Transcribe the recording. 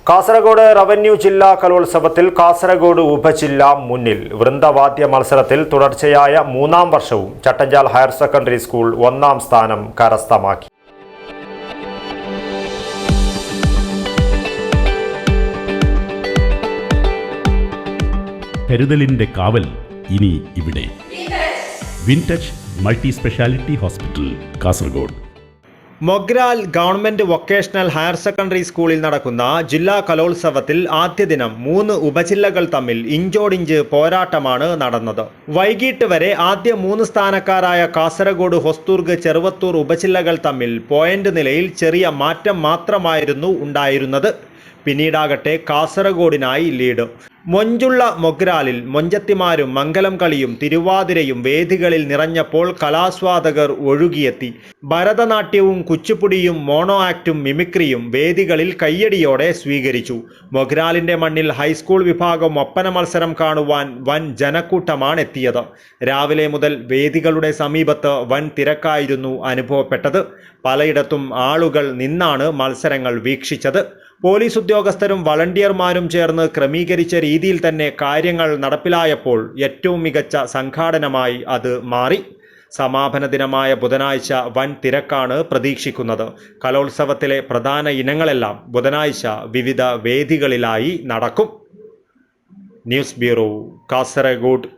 Kasaragod revenue ജില്ലാ കലോത്സവത്തിൽ കാസർഗോഡ് ഉപജില്ല മുന്നിൽ. വൃന്ദവാദ്യ മത്സരത്തിൽ തുടർച്ചയായ മൂന്നാം വർഷവും ചട്ടഞ്ചാൽ ഹയർ സെക്കൻഡറി സ്കൂൾ ഒന്നാം സ്ഥാനം കരസ്ഥമാക്കി. കരുതലിന്റെ കാവൽ ഇനി ഇവിടെ. വിൻടച്ച് multi speciality hospital, Kasaragod. Mogral government vocational higher secondary സ്കൂളിൽ നടക്കുന്ന ജില്ലാ കലോത്സവത്തിൽ ആദ്യ ദിനം 3 ഉപജില്ലകൾ തമ്മിൽ ഇഞ്ചോടിഞ്ച് പോരാട്ടമാണ് നടന്നത്. വൈകിട്ട് വരെ ആദ്യ 3 സ്ഥാനക്കാരായ കാസർഗോഡ്, ഹൊസ്ദുർഗ്, ചെറുവത്തൂർ ഉപജില്ലകൾ തമ്മിൽ പോയിന്റ് നിലയിൽ ചെറിയ മാറ്റം മാത്രമായിരുന്നു ഉണ്ടായിരുന്നത്. പിന്നീടാകട്ടെ കാസർഗോഡിനായി ലീഡ്. മൊഞ്ചുള്ള മൊഗ്രാലിൽ മൊഞ്ചത്തിമാരും മംഗലം കളിയും തിരുവാതിരയും വേദികളിൽ നിറഞ്ഞപ്പോൾ കലാസ്വാദകർ ഒഴുകിയെത്തി. ഭരതനാട്യവും കുച്ചിപ്പുടിയും മോണോ ആക്റ്റും മിമിക്രിയും വേദികളിൽ കയ്യടിയോടെ സ്വീകരിച്ചു. മൊഗ്രാലിന്റെ മണ്ണിൽ ഹൈസ്കൂൾ വിഭാഗം ഒപ്പന മത്സരം കാണുവാൻ വൻ ജനക്കൂട്ടമാണ് എത്തിയത്. രാവിലെ മുതൽ വേദികളുടെ സമീപത്ത് വൻ തിരക്കായിരുന്നു അനുഭവപ്പെട്ടത്. പലയിടത്തും ആളുകൾ നിന്നാണ് മത്സരങ്ങൾ വീക്ഷിച്ചത്. പോലീസ് ഉദ്യോഗസ്ഥരും വളണ്ടിയർമാരും ചേർന്ന് ക്രമീകരിച്ച രീതിയിൽ തന്നെ കാര്യങ്ങൾ നടപ്പിലായപ്പോൾ ഏറ്റവും മികച്ച സംഘാടനമായി അത് മാറി. സമാപന ദിനമായ ബുധനാഴ്ച വൻ തിരക്കാണ് പ്രതീക്ഷിക്കുന്നത്. കലോത്സവത്തിലെ പ്രധാന ഇനങ്ങളെല്ലാം ബുധനാഴ്ച വിവിധ വേദികളിലായി നടക്കും. News bureau, Kasaragod.